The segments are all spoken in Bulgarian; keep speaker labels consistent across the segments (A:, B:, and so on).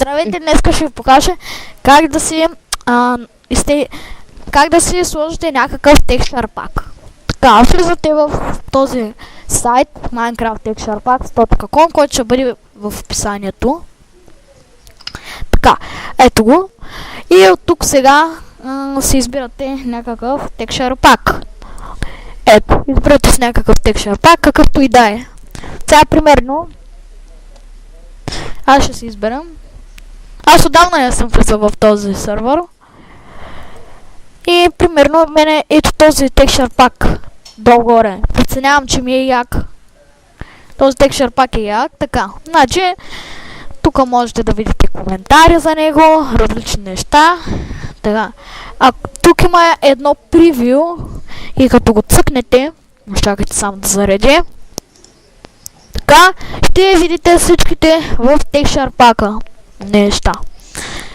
A: Здравейте, днес ще ви покажа как да си как да си сложите някакъв texture pack. Така, влизате в този сайт minecraft-texturepacks.com, който ще бъде в описанието. Така, ето го. И от тук сега си избирате някакъв texture pack. Ето, избирате с някакъв texture pack, какъвто и да е. Сега, примерно, аз ще си изберам. Аз отдавна не съм влизал в този сервер. И примерно мене ето този texture pack долу-горе. Преценявам, че ми е як. Този texture pack е як. Така, значи тук можете да видите коментари за него, различни неща. Така, тук има едно превю и като го цъкнете, чакайте само да зареди. Така, ще видите всичките в texture pack неща.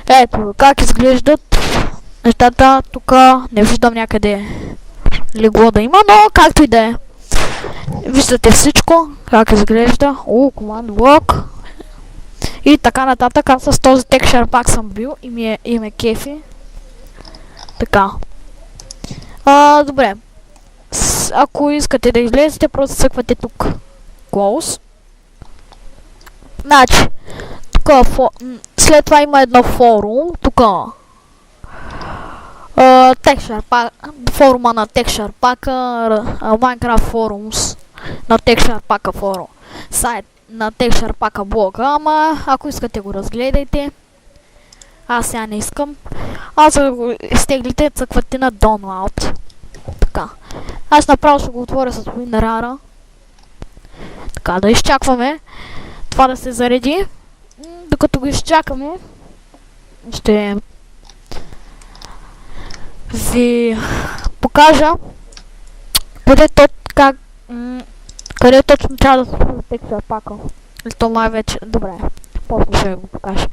A: Ето как изглеждат нещата. Тук не виждам някъде легло да има, но както и да е. Виждате всичко, как изглежда. Command block. И така нататък. Аз с този texture pack съм бил и ме кефи. Така. Добре. Ако искате да излезете, просто цъквате тук. Close. Значи, тук след това има едно форум. Тук texture pack, форума на texture pack, Minecraft Forums на texture pack форум. Сайт на texture pack блога, ама ако искате го разгледайте. Аз сега не искам. Аз да го изтеглите, цъквате на Download. Така. Аз направо ще го отворя с WinRAR. Така, да изчакваме това да се зареди. Докато го изчакаме, ще ви покажа къде точно трябва да се сложи texture pack. Или то май вече... Добре, после ще го покажа.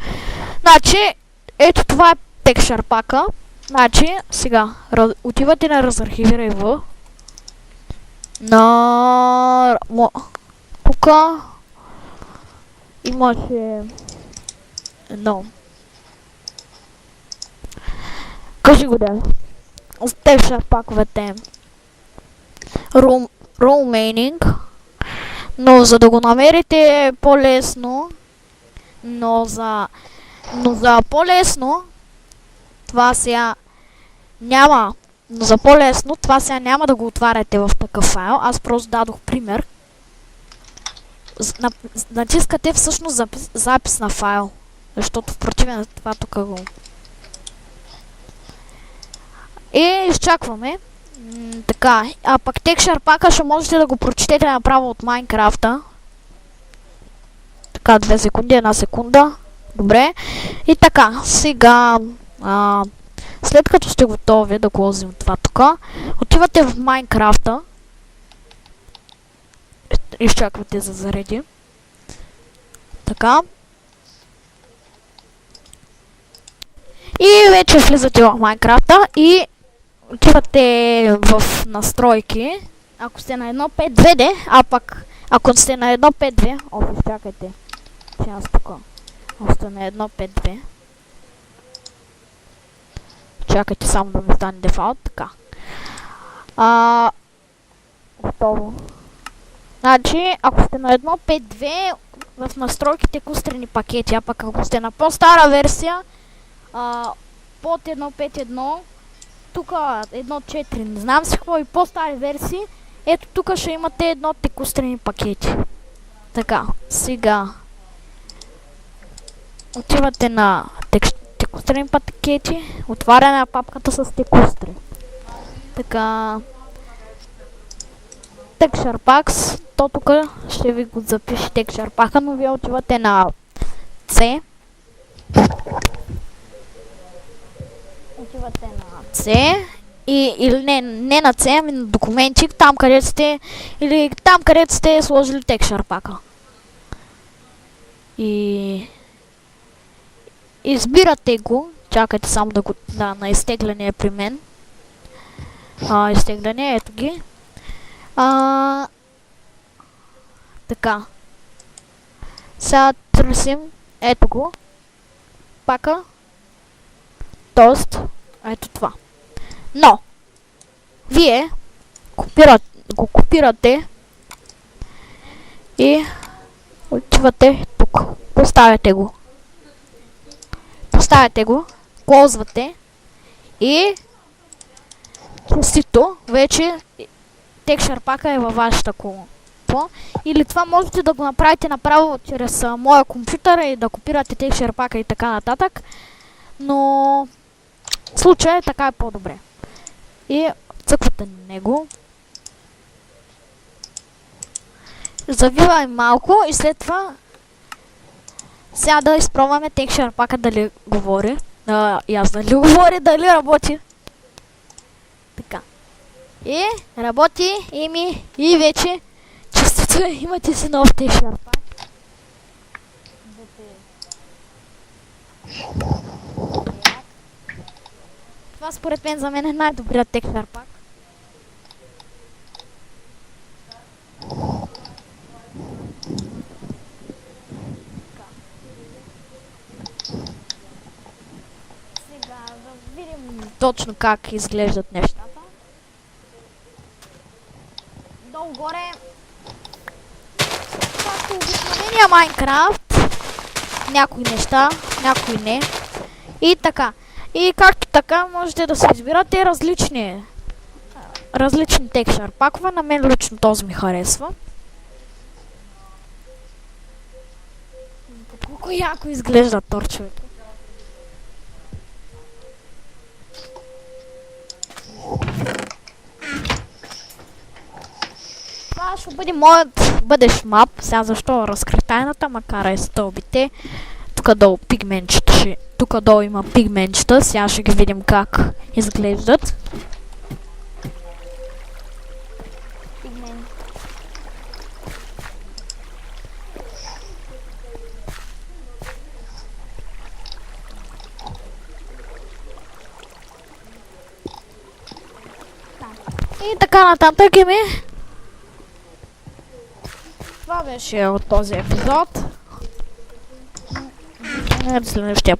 A: Значи, ето това е texture pack. Значи, сега, отивате на разархивирай в. На... Тук имаше... едно. Кажи го да. С texture паковете. Remaining. Но за да го намерите е по-лесно. Но за по-лесно това сега няма. Но за по-лесно това сега няма да го отваряте в такъв файл. Аз просто дадох пример. Натискате всъщност запис на файл. Защото в противен това тук го... И изчакваме. Така, а пък texture pack ще можете да го прочетете направо от Майнкрафта. Така, 2 секунди, 1 секунда. Добре. И така, сега... след като сте готови да клозим това тук, отивате в Майнкрафта. Изчаквате за зареди. Така. И вече влизате в Майнкрафта и отивате в настройки. Ако сте на 1.5.2D, а пък ако сте на 1.5.2, изчакайте. Аз тук. Ако сте на 1.5.2. Чакайте само да ми стане дефалт. Така. Готово. Значи, ако сте на 1.5.2 в настройките кустрени пакети, а пък ако сте на по-стара версия, под 1.5.1, тук 1.4, не знам си какво и по-стари версии, ето тук ще имате едно текустрени пакети. Така, сега отивате на текустрени пакети, отваряне на папката с текустри. Така, texture packs, то тук ще ви го запише texture pack, но вие отивате на C. Отивате на C или не на C, ами на документик, там където сте, или там където сте сложили texture pack. И избирате го, чакайте само да го... Да, на изтегляне е при мен. Изтегляне, ето ги. Така. Сега търсим, ето го. пака. Тоест, ето това. Но, вие го копирате и отивате тук. Поставяте го, ползвате и честито, вече текстчър пака е във вашата компа. Или това можете да го направите направо чрез моя компютър и да копирате текстчър пака и така нататък. Но в случая така е по-добре. И цъквате на него. Завивай малко и след това сега да изпробваме текстчър пака дали говори. Дали говори, дали работи. Така. И работи и вече честито имате си нов текстчър пак. Това според мен за мен е най-добрият текстчър пак. Сега да видим точно как изглеждат нещата. Долу-горе, както обикновения Майнкрафт, някои неща, някои не. И така. И както така можете да се избирате различни текстчър пакове. На мен лично този ми харесва. Колко яко изглежда торчовете. Това ще бъде моят бъдещ мап. Сега защо разкритайната, макар и стълбите. Тук долу пигментчета, тук долу има пигментчета, сега ще ги видим как изглеждат. И така нататък ми. Това беше от този епизод. Следващия